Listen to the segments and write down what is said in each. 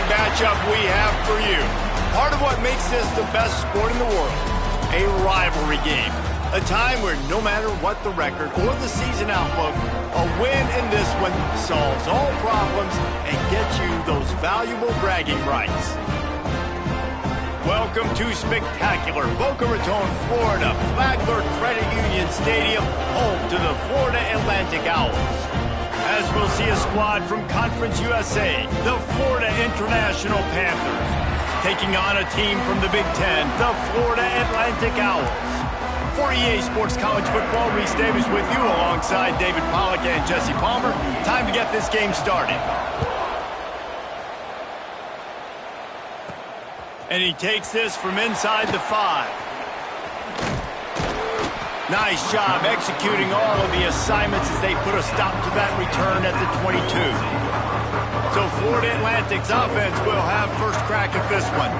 matchup we have for you. Part of what makes this the best sport in the world, a rivalry game. A time where no matter what the record or the season outlook, a win in this one solves all problems and gets you those valuable bragging rights. Welcome to spectacular Boca Raton, Florida, Flagler Credit Union Stadium, home to the Florida Atlantic Owls. As we'll see a squad from Conference USA, the Florida International Panthers, taking on a team from the Big Ten, the Florida Atlantic Owls. For EA Sports College Football, Reese Davis with you alongside David Pollack and Jesse Palmer. Time to get this game started. And he takes this from inside the 5. Nice job executing all of the assignments as they put a stop to that return at the 22. So Florida Atlantic's offense will have first crack at this one.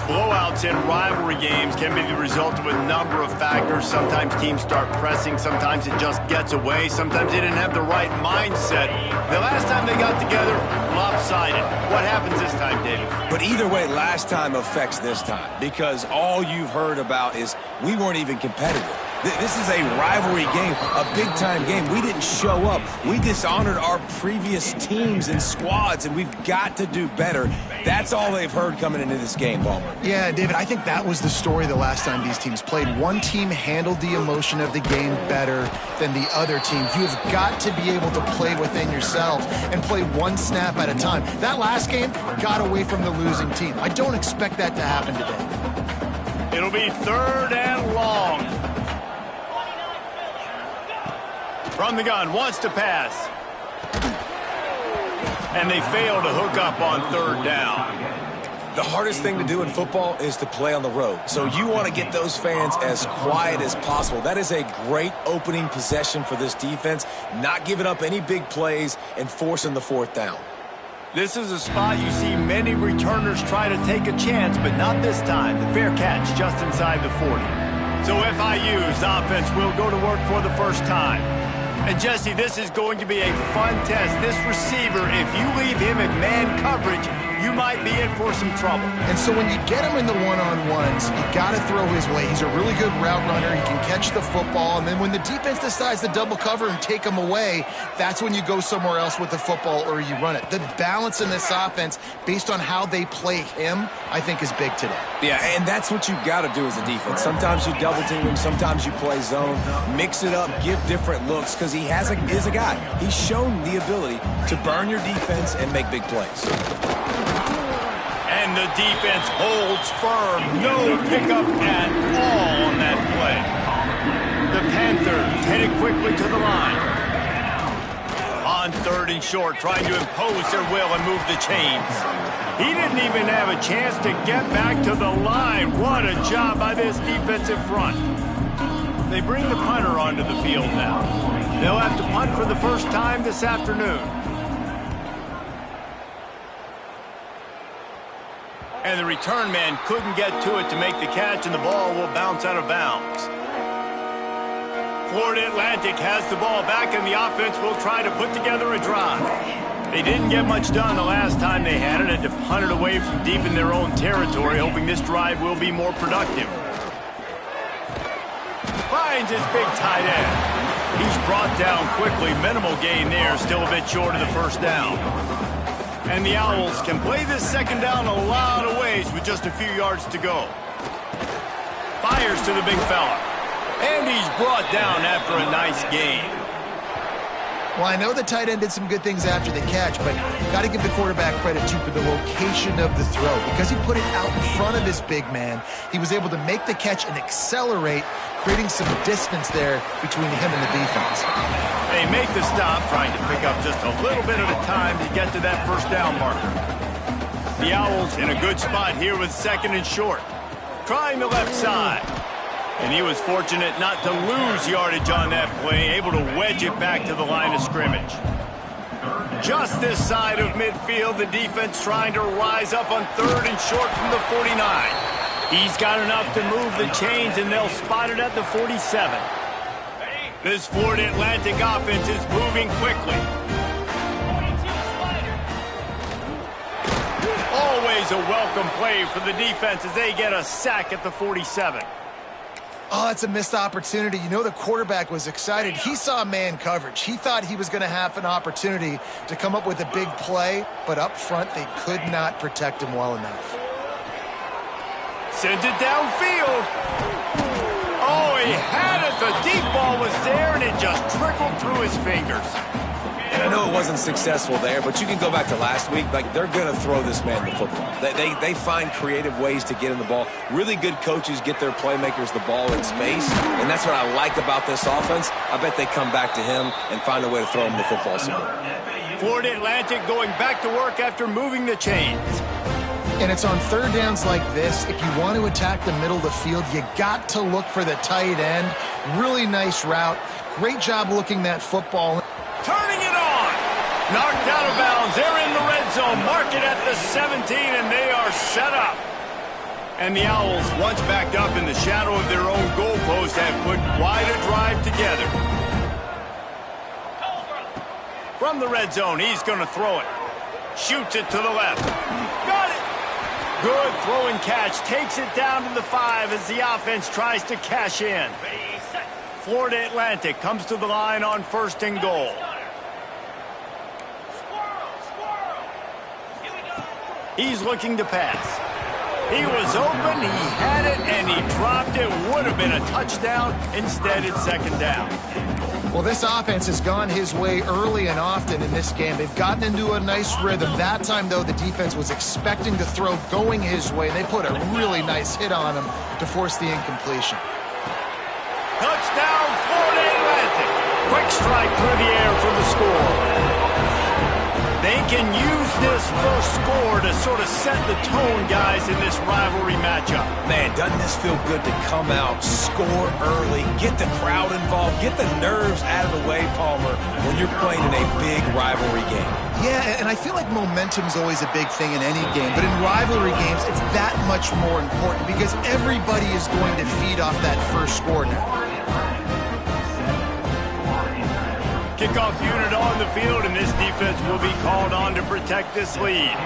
Blowouts in rivalry games can be the result of a number of factors. Sometimes teams start pressing. Sometimes it just gets away. Sometimes they didn't have the right mindset. The last time they got together, lopsided. What happens this time, David? But either way, last time affects this time because all you've heard about is we weren't even competitive. This is a rivalry game, a big-time game. We didn't show up. We dishonored our previous teams and squads, and we've got to do better. That's all they've heard coming into this game, Ballmer. Yeah, David, I think that was the story the last time these teams played. One team handled the emotion of the game better than the other team. You've got to be able to play within yourselves and play one snap at a time. That last game got away from the losing team. I don't expect that to happen today. It'll be 3rd and long. From the gun, wants to pass. And they fail to hook up on 3rd down. The hardest thing to do in football is to play on the road. So you want to get those fans as quiet as possible. That is a great opening possession for this defense, not giving up any big plays and forcing the 4th down. This is a spot you see many returners try to take a chance, but not this time. The fair catch just inside the 40. So FIU's offense will go to work for the first time. And Jesse, this is going to be a fun test. This receiver, if you leave him in man coverage, you might be in for some trouble. And so when you get him in the one-on-ones, you got to throw his way. He's a really good route runner. He can catch the football. And then when the defense decides to double cover and take him away, that's when you go somewhere else with the football or you run it. The balance in this offense, based on how they play him, I think is big today. Yeah, and that's what you've got to do as a defense. Sometimes you double team him, sometimes you play zone. Mix it up, give different looks, because he is a guy. He's shown the ability to burn your defense and make big plays. And the defense holds firm. No pickup at all on that play. The Panthers headed quickly to the line. On 3rd and short, trying to impose their will and move the chains. He didn't even have a chance to get back to the line. What a job by this defensive front. They bring the punter onto the field now. They'll have to punt for the first time this afternoon. And the return man couldn't get to it to make the catch, and the ball will bounce out of bounds. Florida Atlantic has the ball back, and the offense will try to put together a drive. They didn't get much done the last time they had it, and to punt it away from deep in their own territory, hoping this drive will be more productive. Finds his big tight end. He's brought down quickly. Minimal gain there, still a bit short of the first down. And the Owls can play this second down a lot of ways with just a few yards to go. Fires to the big fella. And he's brought down after a nice gain. Well, I know the tight end did some good things after the catch, but got to give the quarterback credit, too, for the location of the throw. Because he put it out in front of his big man, he was able to make the catch and accelerate, creating some distance there between him and the defense. They make the stop, trying to pick up just a little bit at a time to get to that first down marker. The Owls in a good spot here with 2nd and short. Trying the left side. And he was fortunate not to lose yardage on that play, able to wedge it back to the line of scrimmage. Just this side of midfield, the defense trying to rise up on 3rd and short from the 49. He's got enough to move the chains, and they'll spot it at the 47. This Florida Atlantic offense is moving quickly. Always a welcome play for the defense as they get a sack at the 47. Oh, it's a missed opportunity. You know the quarterback was excited. He saw man coverage. He thought he was going to have an opportunity to come up with a big play, but up front they could not protect him well enough. Sends it downfield. Oh, he had it. The deep ball was there, and it just trickled through his fingers. And I know it wasn't successful there, but you can go back to last week. Like, they're going to throw this man the football. They find creative ways to get him the ball. Really good coaches get their playmakers the ball in space, and that's what I like about this offense. I bet they come back to him and find a way to throw him the football some more. Florida Atlantic going back to work after moving the chains. And it's on third downs like this. If you want to attack the middle of the field, you got to look for the tight end. Really nice route. Great job looking that football. Turning it on. Knocked out of bounds. They're in the red zone. Mark it at the 17, and they are set up. And the Owls, once backed up in the shadow of their own goalpost, have put quite a drive together. From the red zone, he's going to throw it. Shoots it to the left. Got it. Good throw and catch. Takes it down to the 5 as the offense tries to cash in. Florida Atlantic comes to the line on 1st and goal. He's looking to pass. He was open, he had it, and he dropped it. Would have been a touchdown. Instead, it's 2nd down. Well, this offense has gone his way early and often in this game. They've gotten into a nice rhythm. That time, though, the defense was expecting to throw going his way. They put a really nice hit on him to force the incompletion. Touchdown, Florida Atlantic. Quick strike through the air for the score. They can use this first score to sort of set the tone, guys, in this rivalry matchup. Man, doesn't this feel good to come out, score early, get the crowd involved, get the nerves out of the way, Palmer, when you're playing in a big rivalry game? Yeah, and I feel like momentum's always a big thing in any game, but in rivalry games, it's that much more important because everybody is going to feed off that first score now. Kickoff unit on the field, and this defense will be called on to protect this lead.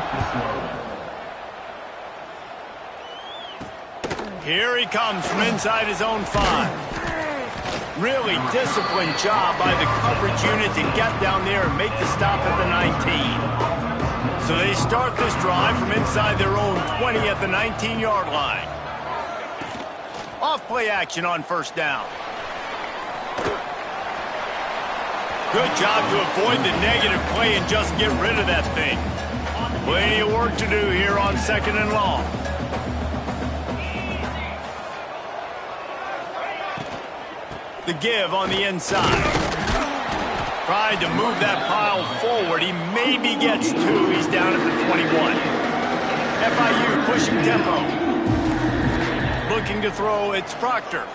Here he comes from inside his own 5. Really disciplined job by the coverage unit to get down there and make the stop at the 19. So they start this drive from inside their own 20 at the 19-yard line. Off play action on 1st down. Good job to avoid the negative play and just get rid of that thing. Plenty of work to do here on 2nd and long. The give on the inside. Tried to move that pile forward. He maybe gets 2. He's down at the 21. FIU pushing tempo. Looking to throw, it's Proctor.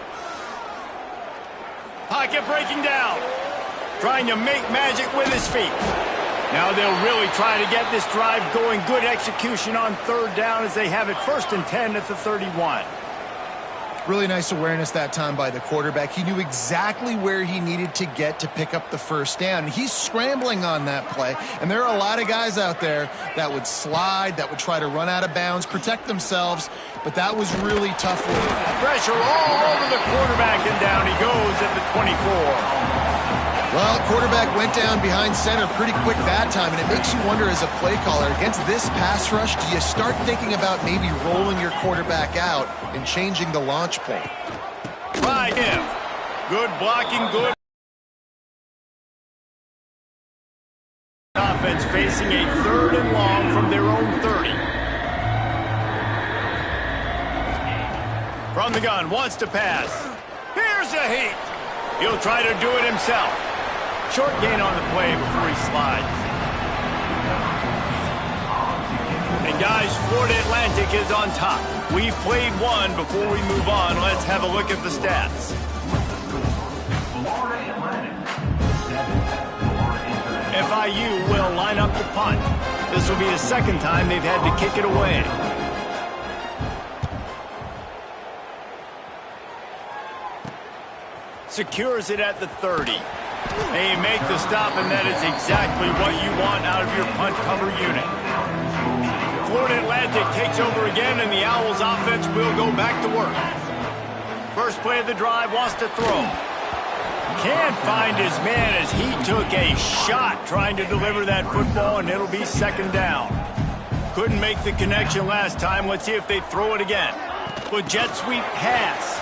Pocket breaking down. Trying to make magic with his feet. Now they'll really try to get this drive going. Good execution on 3rd down as they have it 1st and 10 at the 31. Really nice awareness that time by the quarterback. He knew exactly where he needed to get to pick up the 1st down. He's scrambling on that play, and there are a lot of guys out there that would slide, that would try to run out of bounds, protect themselves, but that was really tough work. Pressure all over the quarterback, and down he goes at the 24. Well, quarterback went down behind center pretty quick that time, and it makes you wonder as a play caller, against this pass rush, do you start thinking about maybe rolling your quarterback out and changing the launch point? Try him. Good blocking, good. Offense facing a 3rd and long from their own 30. From the gun, wants to pass. Here's a heat. He'll try to do it himself. Short gain on the play before he slides. And guys, Florida Atlantic is on top. We've played one. Before we move on, let's have a look at the stats. FIU will line up to punt. This will be the 2nd time they've had to kick it away. Secures it at the 30. They make the stop, and that is exactly what you want out of your punt cover unit. Florida Atlantic takes over again, and the Owls offense will go back to work. First play of the drive, wants to throw. Can't find his man as he took a shot trying to deliver that football, and it'll be second down. Couldn't make the connection last time. Let's see if they throw it again. With jet sweep pass.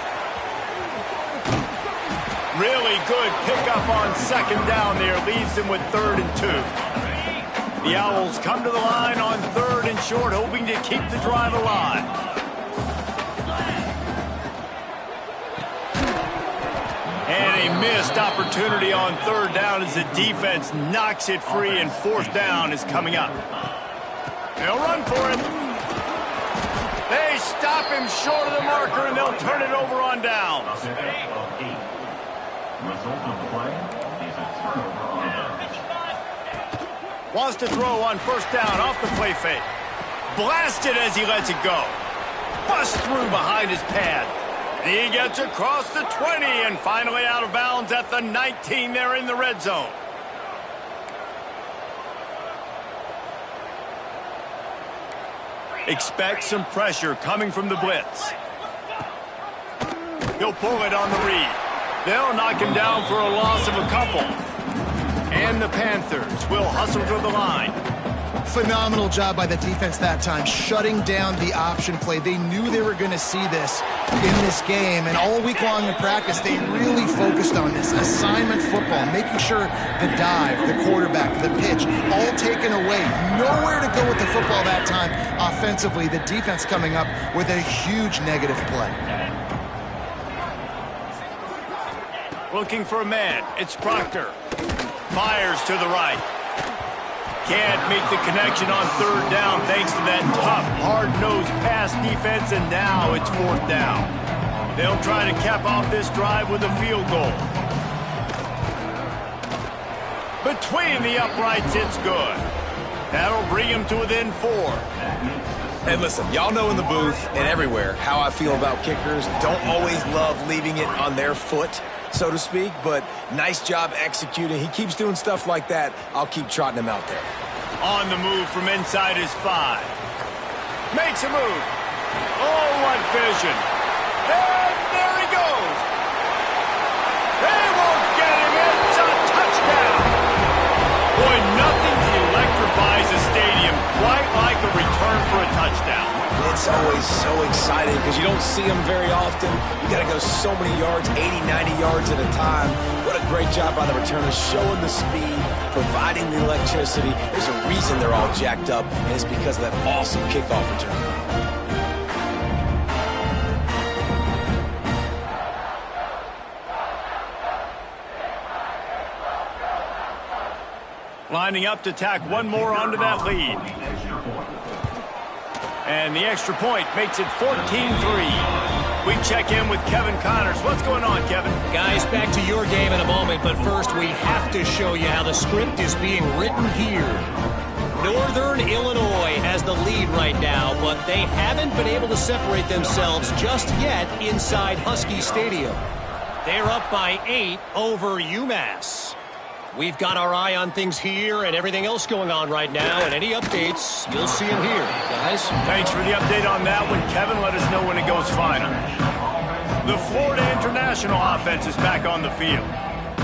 Really good pickup on second down there. Leaves them with 3rd and 2. The Owls come to the line on 3rd and short, hoping to keep the drive alive. And a missed opportunity on 3rd down as the defense knocks it free, and 4th down is coming up. They'll run for him. They stop him short of the marker, and they'll turn it over on downs. Result of the play is a turnover on downs. Wants to throw on 1st down off the play fake. Blasted as he lets it go. Bust through behind his pad. He gets across the 20 and finally out of bounds at the 19 there in the red zone. Expect some pressure coming from the blitz. He'll pull it on the read. They'll knock him down for a loss of a couple. And the Panthers will hustle to the line. Phenomenal job by the defense that time, shutting down the option play. They knew they were going to see this in this game, and all week long in practice, they really focused on this. Assignment football, making sure the dive, the quarterback, the pitch, all taken away. Nowhere to go with the football that time offensively. The defense coming up with a huge negative play. Looking for a man. It's Proctor. Fires to the right. Can't make the connection on 3rd down thanks to that tough, hard-nosed pass defense, and now it's 4th down. They'll try to cap off this drive with a field goal. Between the uprights, it's good. That'll bring him to within 4. And listen, y'all know in the booth and everywhere how I feel about kickers. Don't always love leaving it on their foot, so to speak, but nice job executing. He keeps doing stuff like that. I'll keep trotting him out there. On the move from inside his 5. Makes a move. Oh, what vision. And there he goes. They won't get him. It's a touchdown. Boy, nothing electrifies a stadium quite like a return for a touchdown. It's always so exciting because you don't see them very often. You got to go so many yards, 80, 90 yards at a time. What a great job by the returners, showing the speed, providing the electricity. There's a reason they're all jacked up, and it's because of that awesome kickoff return. Lining up to tack one more onto that lead. And the extra point makes it 14-3. We check in with Kevin Connors. What's going on, Kevin? Guys, back to your game in a moment, but first we have to show you how the script is being written here. Northern Illinois has the lead right now, but they haven't been able to separate themselves just yet inside Husky Stadium. They're up by 8 over UMass. We've got our eye on things here and everything else going on right now, and any updates, you'll see them here, guys. Thanks for the update on that one, Kevin. Let us know when it goes final. The Florida International offense is back on the field.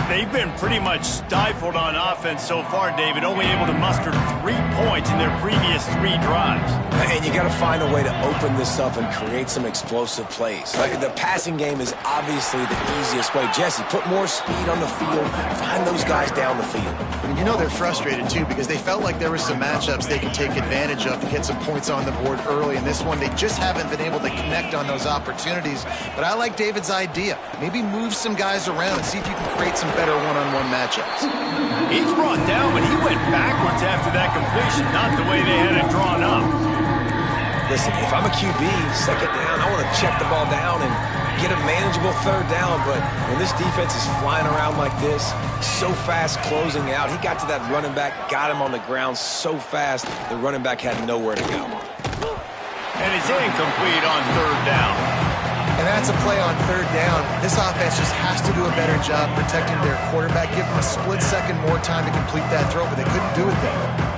They've been pretty much stifled on offense so far, David, only able to muster 3 points in their previous 3 drives. And you got to find a way to open this up and create some explosive plays. Like, the passing game is obviously the easiest way. Jesse, put more speed on the field. Find those guys down the field. And you know they're frustrated, too, because they felt like there were some matchups they could take advantage of to get some points on the board early. In this one, they just haven't been able to connect on those opportunities. But I like David's idea. Maybe move some guys around and see if you can create some better one-on-one matchups. He's brought down, but he went backwards after that completion, not the way they had it drawn up. Listen, if I'm a QB, second down, I want to check the ball down and get a manageable 3rd down, but when this defense is flying around like this, so fast closing out, he got to that running back, got him on the ground so fast, the running back had nowhere to go. And it's incomplete on 3rd down. And that's a play on 3rd down. This offense just has to do a better job protecting their quarterback, give them a split second more time to complete that throw, but they couldn't do it there.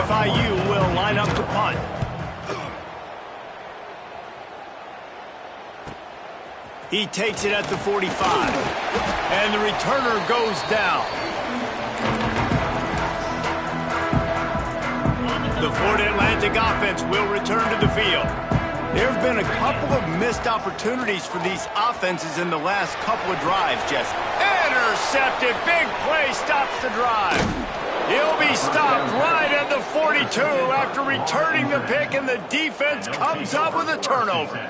FIU will line up to punt. He takes it at the 45. And the returner goes down. The Florida Atlantic offense will return to the field. There have been a couple of missed opportunities for these offenses in the last couple of drives, Jesse. Intercepted. Big play stops the drive. He'll be stopped right at the 42 after returning the pick, and the defense comes up with a turnover.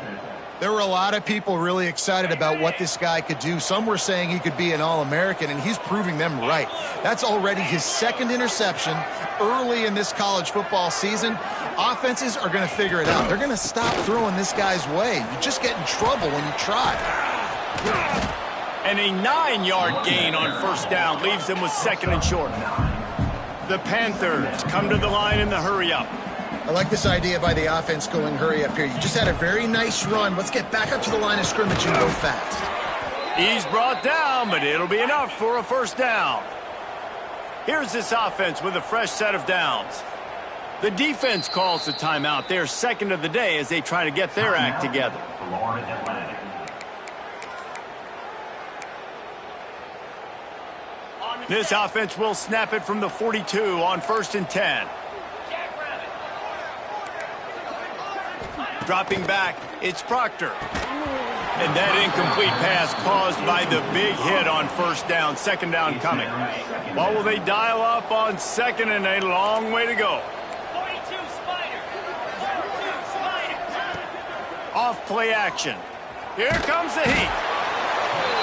There were a lot of people really excited about what this guy could do. Some were saying he could be an All-American, and he's proving them right. That's already his second interception early in this college football season. Offenses are going to figure it out. They're going to stop throwing this guy's way. You just get in trouble when you try. And a 9-yard gain on first down leaves them with second and short. The Panthers come to the line in the hurry-up. I like this idea by the offense going hurry up here. You just had a very nice run. Let's get back up to the line of scrimmage and go fast. He's brought down, but it'll be enough for a first down. Here's this offense with a fresh set of downs. The defense calls the timeout. They're second of the day as they try to get their act together. Florida Atlantic. This offense will snap it from the 42 on 1st and 10. Dropping back, it's Proctor. And that incomplete pass caused by the big hit on first down. Second down coming. What will they dial up on second, and a long way to go? Off play action. Here comes the heat.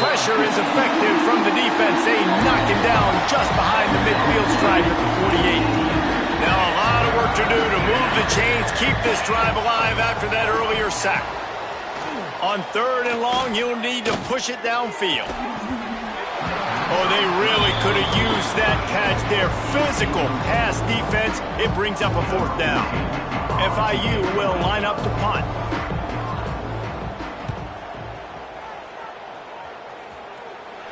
Pressure is effective from the defense. They knock him down just behind the midfield stripe at the 48. Now a lot of work to do to move the chains, keep this drive alive after that earlier sack. On 3rd and long, you'll need to push it downfield. Oh, they really could have used that catch there. Physical pass defense. It brings up a 4th down. FIU will line up to punt.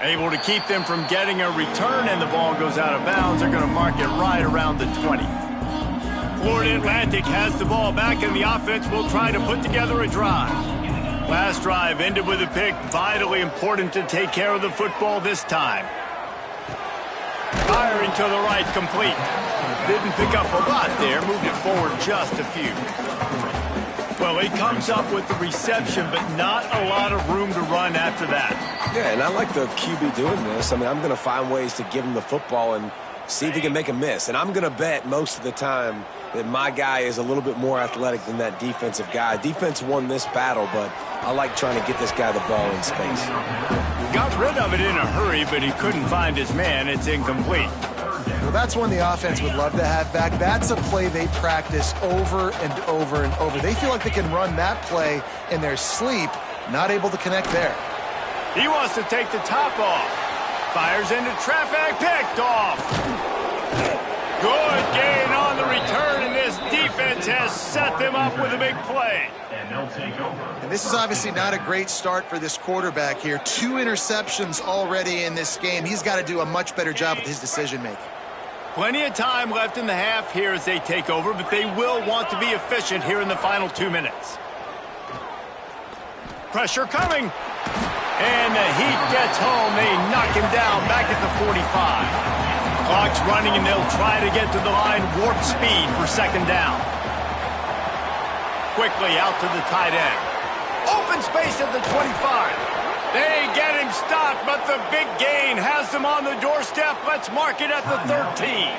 Able to keep them from getting a return, and the ball goes out of bounds. They're going to mark it right around the 20. Florida Atlantic has the ball back, and the offense will try to put together a drive. Last drive ended with a pick. Vitally important to take care of the football this time. Firing to the right, complete. Didn't pick up a lot there. Moved it forward just a few. Well, he comes up with the reception, but not a lot of room to run after that. Yeah, and I like the QB doing this. I mean, I'm going to find ways to give him the football and see if he can make a miss. And I'm going to bet most of the time that my guy is a little bit more athletic than that defensive guy. Defense won this battle, but I like trying to get this guy the ball in space. Got rid of it in a hurry, but he couldn't find his man. It's incomplete. Well, that's one the offense would love to have back. That's a play they practice over and over and over. They feel like they can run that play in their sleep, not able to connect there. He wants to take the top off. Fires into traffic, picked off. Good gain on the return, and this defense has set them up with a big play. And they'll take over. And this is obviously not a great start for this quarterback here. 2 interceptions already in this game. He's got to do a much better job with his decision-making. Plenty of time left in the half here as they take over, but they will want to be efficient here in the final 2 minutes. Pressure coming. And the Heat gets home. They knock him down back at the 45. Clock's running, and they'll try to get to the line warp speed for second down. Quickly out to the tight end. Open space at the 25. They get him stopped, but the big gain has them on the doorstep. Let's mark it at the 13.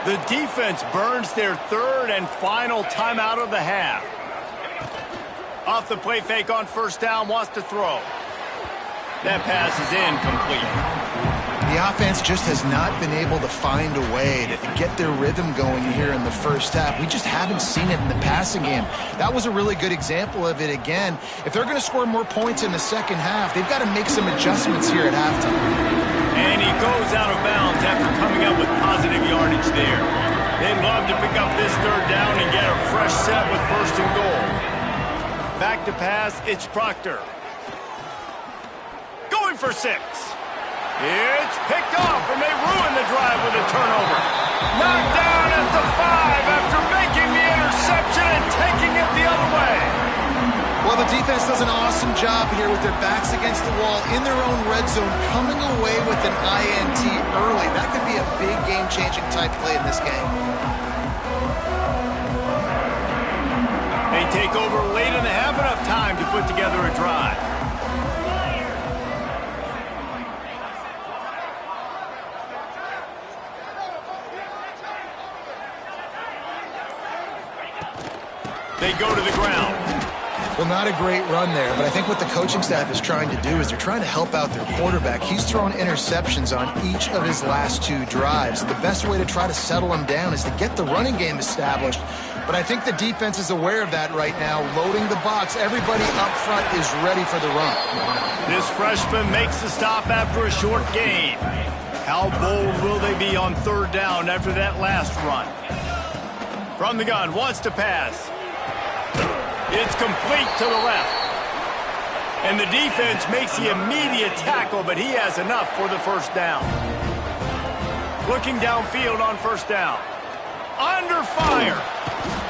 The defense burns their 3rd and final timeout of the half. Off the play fake on first down, wants to throw. That pass is incomplete. The offense just has not been able to find a way to get their rhythm going here in the first half. We just haven't seen it in the passing game. That was a really good example of it again. If they're going to score more points in the second half, they've got to make some adjustments here at halftime. And he goes out of bounds after coming up with positive yardage there. They'd love to pick up this 3rd down and get a fresh set with 1st and goal. Back to pass, it's Proctor. Going for 6. It's picked off, and they ruin the drive with a turnover. Knocked down at the 5 after making the interception and taking it the other way. Well, the defense does an awesome job here with their backs against the wall in their own red zone, coming away with an INT early. That could be a big game-changing type play in this game. They take over late and they have enough time to put together a drive. They go to the ground. Well, not a great run there, but I think what the coaching staff is trying to do is they're trying to help out their quarterback. He's thrown interceptions on each of his last 2 drives. The best way to try to settle him down is to get the running game established. But I think the defense is aware of that right now, loading the box. Everybody up front is ready for the run. This freshman makes the stop after a short gain. How bold will they be on 3rd down after that last run? From the gun, wants to pass. It's complete to the left. And the defense makes the immediate tackle, but he has enough for the 1st down. Looking downfield on 1st down. Under fire.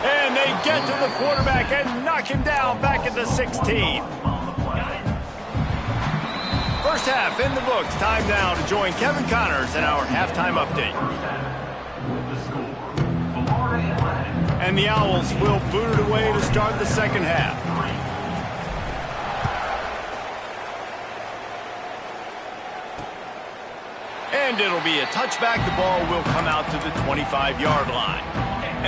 And they get to the quarterback and knock him down back at the 16. First half in the books. Time now to join Kevin Connors in our halftime update. And the Owls will boot it away to start the 2nd half. And it'll be a touchback. The ball will come out to the 25-yard line.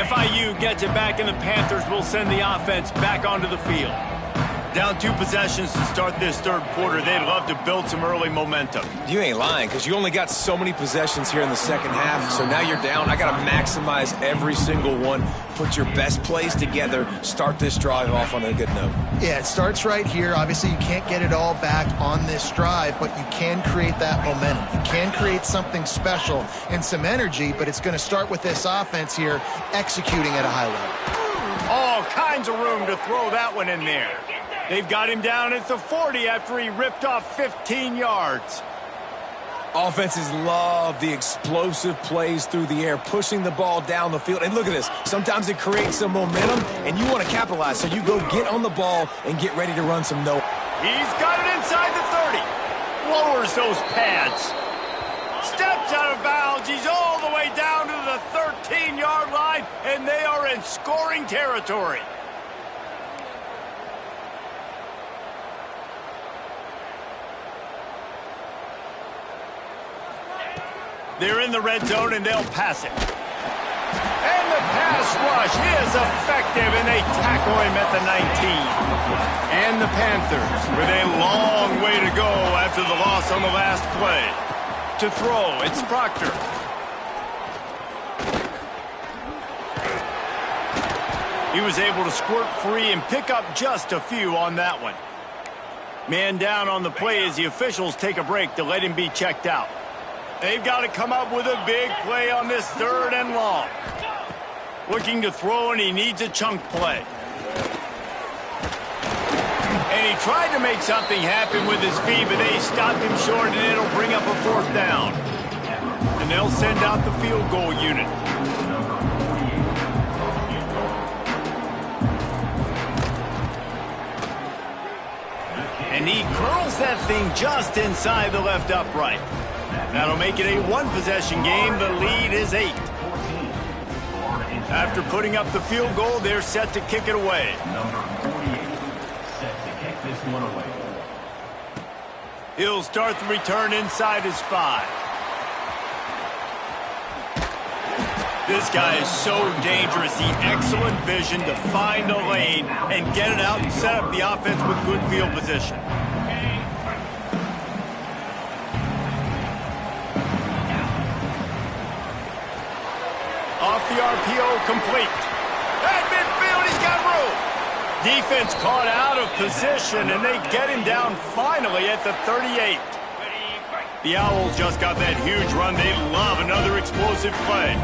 FIU gets it back, and the Panthers will send the offense back onto the field. Down 2 possessions to start this 3rd quarter. They'd love to build some early momentum. You ain't lying, because you only got so many possessions here in the 2nd half, so now you're down. I got to maximize every single one, put your best plays together, start this drive off on a good note. Yeah, it starts right here. Obviously, you can't get it all back on this drive, but you can create that momentum. You can create something special and some energy, but it's going to start with this offense here executing at a high level. All kinds of room to throw that one in there. They've got him down at the 40 after he ripped off 15 yards. Offenses love the explosive plays through the air, pushing the ball down the field. And look at this. Sometimes it creates some momentum, and you want to capitalize. So you go get on the ball and get ready to run some no. He's got it inside the 30. Lowers those pads. Steps out of bounds. He's all the way down to the 13-yard line, and they are in scoring territory. They're in the red zone, and they'll pass it. And the pass rush is effective, and they tackle him at the 19. And the Panthers with a long way to go after the loss on the last play. To throw, it's Proctor. He was able to squirt free and pick up just a few on that one. Man down on the play as the officials take a break to let him be checked out. They've got to come up with a big play on this 3rd and long. Looking to throw, and he needs a chunk play. And he tried to make something happen with his feet, but they stopped him short, and it'll bring up a 4th down. And they'll send out the field goal unit. And he curls that thing just inside the left upright. That'll make it a 1-possession game. The lead is 8. After putting up the field goal, they're set to kick it away. Number 48, set to kick this one away. He'll start the return inside his 5. This guy is so dangerous. The excellent vision to find a lane and get it out and set up the offense with good field position. Off the RPO, complete. At midfield, he's got room. Defense caught out of position, and they get him down finally at the 38. The Owls just got that huge run. They love another explosive play.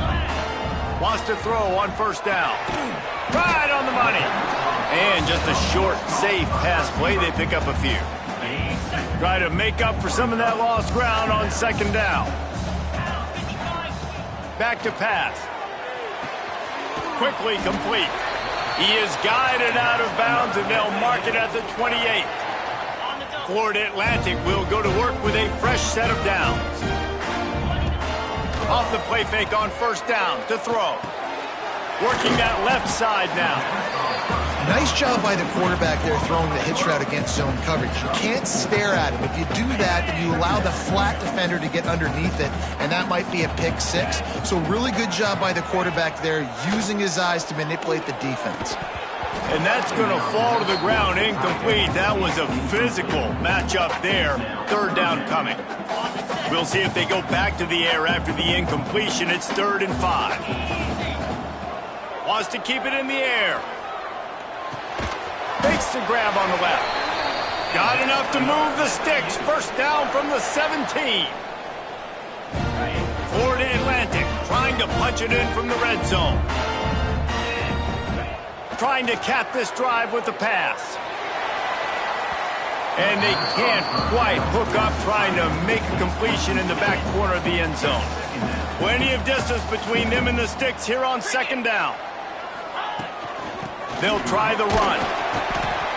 Wants to throw on 1st down. Right on the money. And just a short, safe pass play. They pick up a few. Try to make up for some of that lost ground on 2nd down. Back to pass. Quickly complete. He is guided out of bounds, and they'll mark it at the 28. Florida Atlantic will go to work with a fresh set of downs. Off the play fake on first down to throw. Working that left side now. Nice job by the quarterback there throwing the hitch route against zone coverage. You can't stare at him. If you do that, you allow the flat defender to get underneath it, and that might be a pick six. So really good job by the quarterback there, using his eyes to manipulate the defense. And that's going to fall to the ground incomplete. That was a physical matchup there. Third down coming. We'll see if they go back to the air after the incompletion. It's 3rd and 5. Wants to keep it in the air. Makes the grab on the left. Got enough to move the sticks. First down from the 17. Florida Atlantic trying to punch it in from the red zone. Trying to cap this drive with the pass. And they can't quite hook up, trying to make a completion in the back corner of the end zone. Plenty of distance between them and the sticks here on 2nd down. They'll try the run.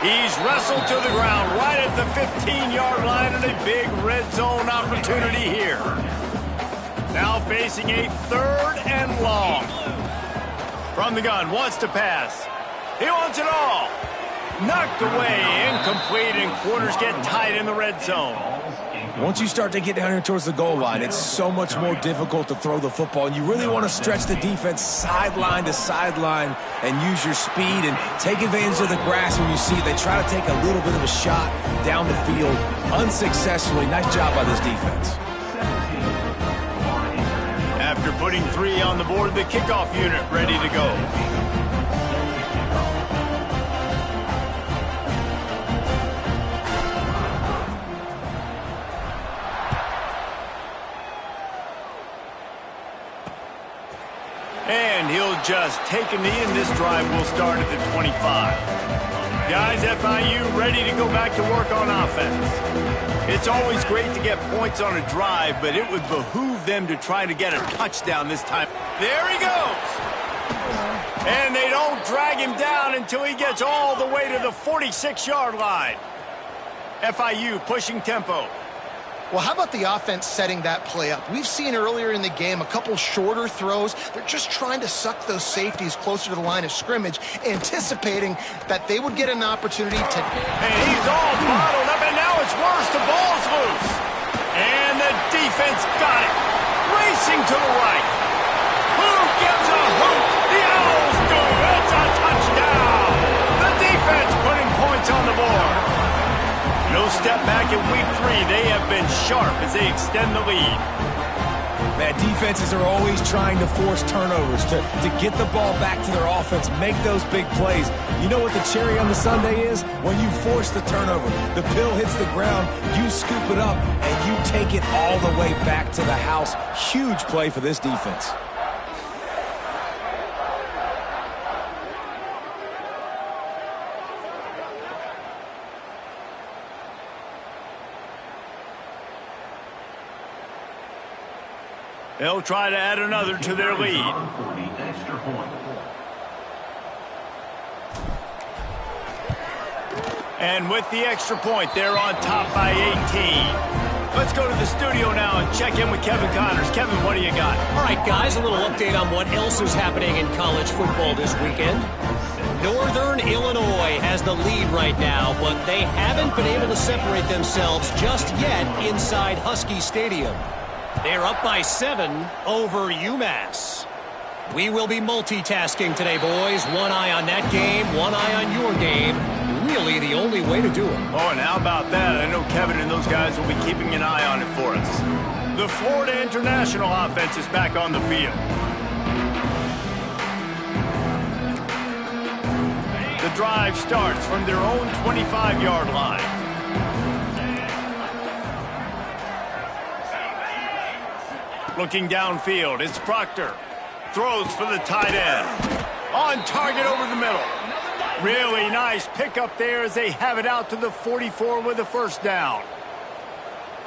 He's wrestled to the ground right at the 15-yard line, and a big red zone opportunity here. Now facing a 3rd and long. From the gun, wants to pass. He wants it all. Knocked away, incomplete, and quarters get tight in the red zone. Once you start to get down here towards the goal line, it's so much more difficult to throw the football, and you really want to stretch the defense sideline to sideline and use your speed and take advantage of the grass when you see it. They try to take a little bit of a shot down the field unsuccessfully. Nice job by this defense. After putting 3 on the board, the kickoff unit ready to go. And he'll just take a knee, and this drive will start at the 25. Guys, FIU ready to go back to work on offense. It's always great to get points on a drive, but it would behoove them to try to get a touchdown this time. There he goes. And they don't drag him down until he gets all the way to the 46-yard line. FIU pushing tempo. Well, how about the offense setting that play up? We've seen earlier in the game a couple shorter throws. They're just trying to suck those safeties closer to the line of scrimmage, anticipating that they would get an opportunity to... And he's all bottled up, and now it's worse. The ball's loose. And the defense got it. Racing to the right. Who gives a hoot? The Owls do. It's a touchdown. The defense putting points on the board. No step back in week 3. They have been sharp as they extend the lead. Man, defenses are always trying to force turnovers to get the ball back to their offense, make those big plays. You know what the cherry on the sundae is? When you force the turnover, the pill hits the ground, you scoop it up, and you take it all the way back to the house. Huge play for this defense. They'll try to add another to their lead. And with the extra point, they're on top by 18. Let's go to the studio now and check in with Kevin Connors. Kevin, what do you got? All right, guys, a little update on what else is happening in college football this weekend. Northern Illinois has the lead right now, but they haven't been able to separate themselves just yet inside Husky Stadium. They're up by 7 over UMass. We will be multitasking today, boys. One eye on that game, one eye on your game. Really the only way to do it. Oh, and how about that? I know Kevin and those guys will be keeping an eye on it for us. The Florida International offense is back on the field. The drive starts from their own 25-yard line. Looking downfield, it's Proctor. Throws for the tight end. On target over the middle. Really nice pickup there as they have it out to the 44 with a first down.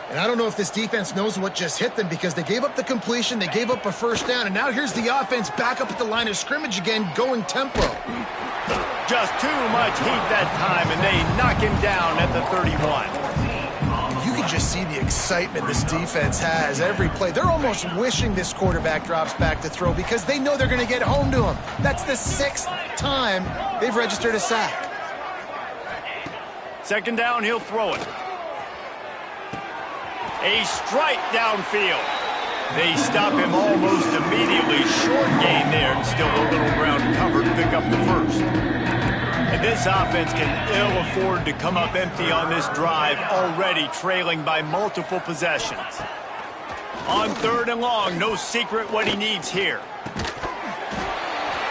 And I don't know if this defense knows what just hit them, because they gave up the completion, they gave up a first down, and now here's the offense back up at the line of scrimmage again, going tempo. Just too much heat that time, and they knock him down at the 31. You can just see the excitement this defense has every play. They're almost wishing this quarterback drops back to throw because they know they're going to get home to him. That's the 6th time they've registered a sack. Second down, he'll throw it. A strike downfield. They stop him almost immediately. Short gain there, and still a little ground to cover to pick up the first. And this offense can ill afford to come up empty on this drive, already trailing by multiple possessions. On 3rd and long, no secret what he needs here.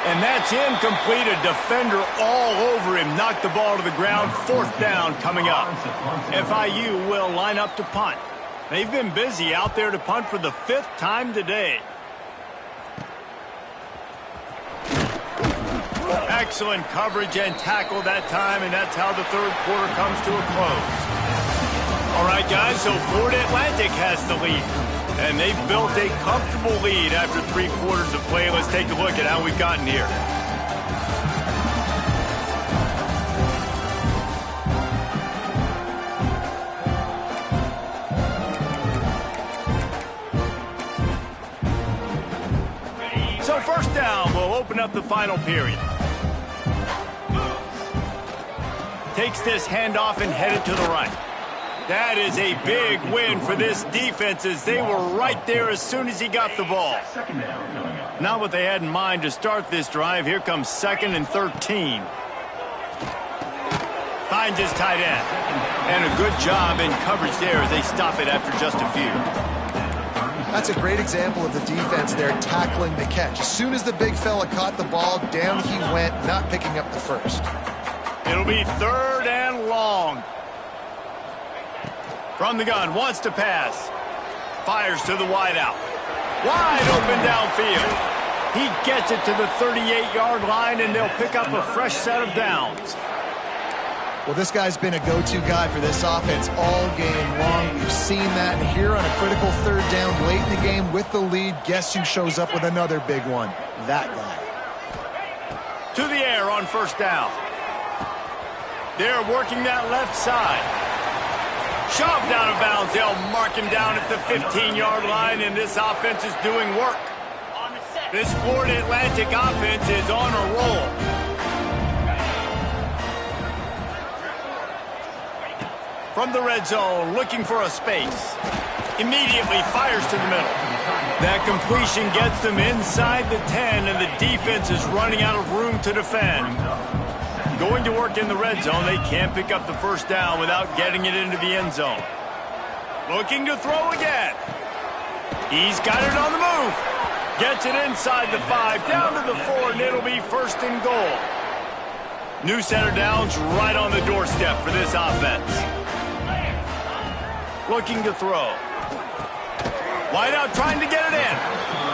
And that's incomplete. A defender all over him. Knocked the ball to the ground. 4th down coming up. FIU will line up to punt. They've been busy out there to punt for the 5th time today. Excellent coverage and tackle that time, and that's how the 3rd quarter comes to a close. All right, guys, so Florida Atlantic has the lead. And they've built a comfortable lead after 3 quarters of play. Let's take a look at how we've gotten here. So first down, we'll open up the final period. Takes this handoff and headed to the right. That is a big win for this defense as they were right there as soon as he got the ball. Not what they had in mind to start this drive. Here comes 2nd and 13. Finds his tight end. And a good job in coverage there as they stop it after just a few. That's a great example of the defense there tackling the catch. As soon as the big fella caught the ball, down he went, not picking up the first. It'll be 3rd and long. From the gun, wants to pass. Fires to the wideout. Wide open downfield. He gets it to the 38-yard line, and they'll pick up a fresh set of downs. Well, this guy's been a go-to guy for this offense all game long. We've seen that here on a critical 3rd down late in the game with the lead. Guess who shows up with another big one? That guy. To the air on 1st down. They're working that left side. Shoved out of bounds. They'll mark him down at the 15-yard line, and this offense is doing work. This Florida Atlantic offense is on a roll. From the red zone, looking for a space. Immediately fires to the middle. That completion gets them inside the 10, and the defense is running out of room to defend. Going to work in the red zone, they can't pick up the 1st down without getting it into the end zone. Looking to throw again. He's got it on the move. Gets it inside the 5, down to the 4, and it'll be 1st and goal. New set of downs right on the doorstep for this offense. Looking to throw. Wideout trying to get it in.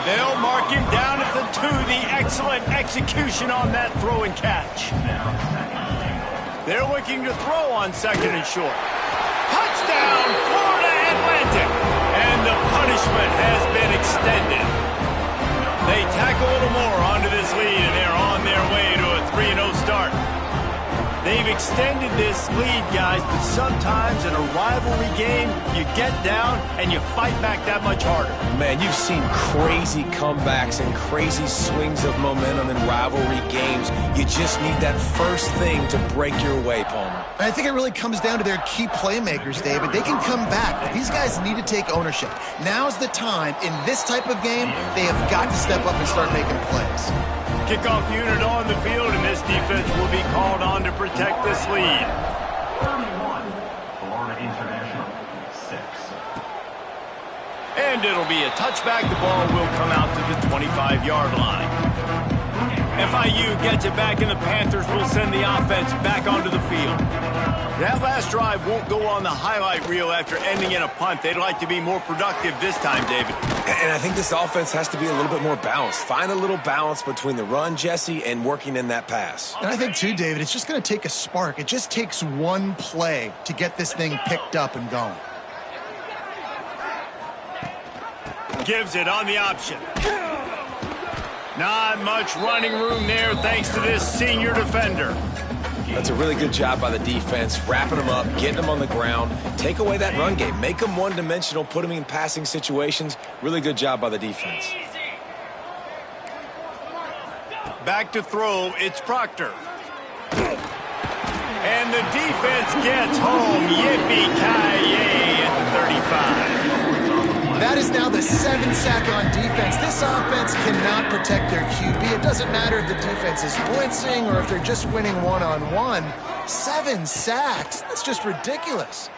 They'll mark him down at the 2. The excellent execution on that throw and catch. They're looking to throw on 2nd and short. Touchdown, Florida Atlantic. And the punishment has been extended. They tack a little more onto this lead, and they're on their way to a 3-0 start. They've extended this lead, guys, but sometimes in a rivalry game, you get down and you fight back that much harder. Man, you've seen crazy comebacks and crazy swings of momentum in rivalry games. You just need that first thing to break your way, Palmer. I think it really comes down to their key playmakers, David. They can come back, but these guys need to take ownership. Now's the time. In this type of game, they have got to step up and start making plays. Kickoff unit on the field, and this defense will be called on to protect this lead. 31, Florida International, 6. And it'll be a touchback. The ball will come out to the 25-yard line. FIU gets it back, and the Panthers will send the offense back onto the field. That last drive won't go on the highlight reel after ending in a punt. They'd like to be more productive this time, David. And I think this offense has to be a little bit more balanced. Find a little balance between the run, Jesse, and working in that pass. And I think, too, David, it's just going to take a spark. It just takes one play to get this thing picked up and going. Gives it on the option. Not much running room there thanks to this senior defender. That's a really good job by the defense, wrapping them up, getting them on the ground. Take away that run game. Make them one-dimensional, put them in passing situations. Really good job by the defense. Back to throw, it's Proctor. And the defense gets home. Yippee-ki-yay at the 35. That is now the 7th sack on defense. This offense cannot protect their QB. It doesn't matter if the defense is blitzing or if they're just winning one-on-one. 7 sacks? That's just ridiculous.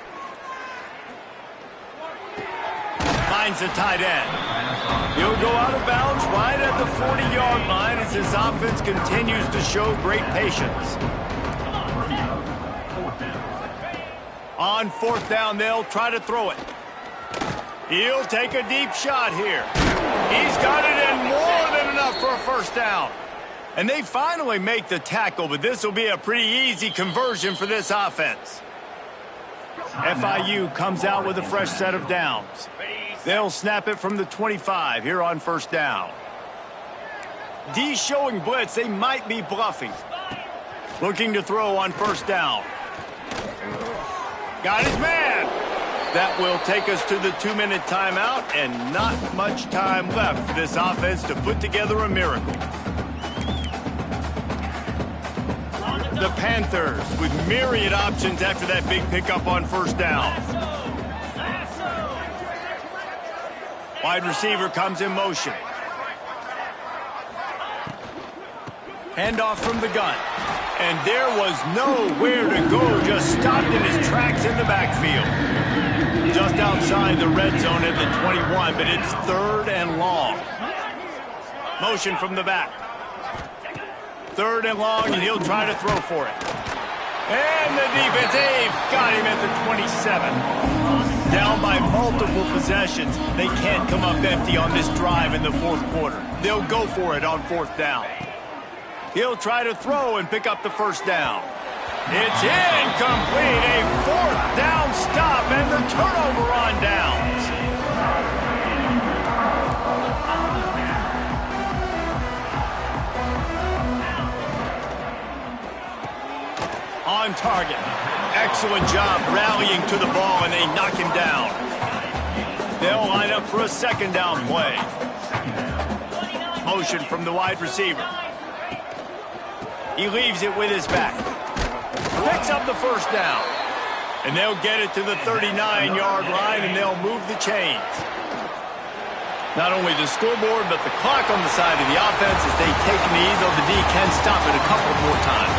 Finds the tight end. He'll go out of bounds right at the 40-yard line as his offense continues to show great patience. On 4th down, they'll try to throw it. He'll take a deep shot here. He's got it in more than enough for a first down. And they finally make the tackle, but this will be a pretty easy conversion for this offense. FIU comes out with a fresh set of downs. They'll snap it from the 25 here on first down. D showing blitz. They might be bluffing. Looking to throw on first down. Got his man. That will take us to the 2-minute timeout, and not much time left for this offense to put together a miracle. The Panthers with myriad options after that big pickup on first down. Wide receiver comes in motion. Handoff from the gun. And there was nowhere to go, just stopped in his tracks in the backfield. Just outside the red zone at the 21, but it's 3rd and long. Motion from the back. 3rd and long, and he'll try to throw for it. And the defense, they've got him at the 27. Down by multiple possessions. They can't come up empty on this drive in the 4th quarter. They'll go for it on 4th down. He'll try to throw and pick up the first down. It's incomplete. A 4th down stop and the turnover on downs. On target. Excellent job rallying to the ball, and they knock him down. They'll line up for a 2nd down play. Motion from the wide receiver. He leaves it with his back. Picks up the first down. And they'll get it to the 39-yard line, and they'll move the chains. Not only the scoreboard, but the clock on the side of the offense as they take a knee, though the D can stop it a couple more times.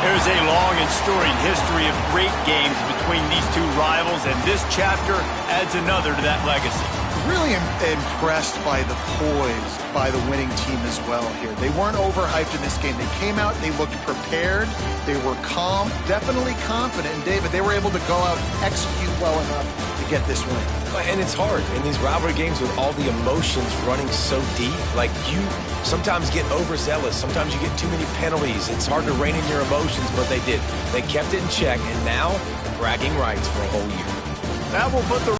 There's a long and storied history of great games between these two rivals, and this chapter adds another to that legacy. Really impressed by the poise by the winning team as well here. They weren't overhyped in this game. They came out, they looked prepared, they were calm, definitely confident. And David, they were able to go out and execute well enough to get this win. And it's hard in these rivalry games with all the emotions running so deep. Like, you sometimes get overzealous. Sometimes you get too many penalties. It's hard to rein in your emotions, but they did. They kept it in check, and now bragging rights for a whole year. That will put the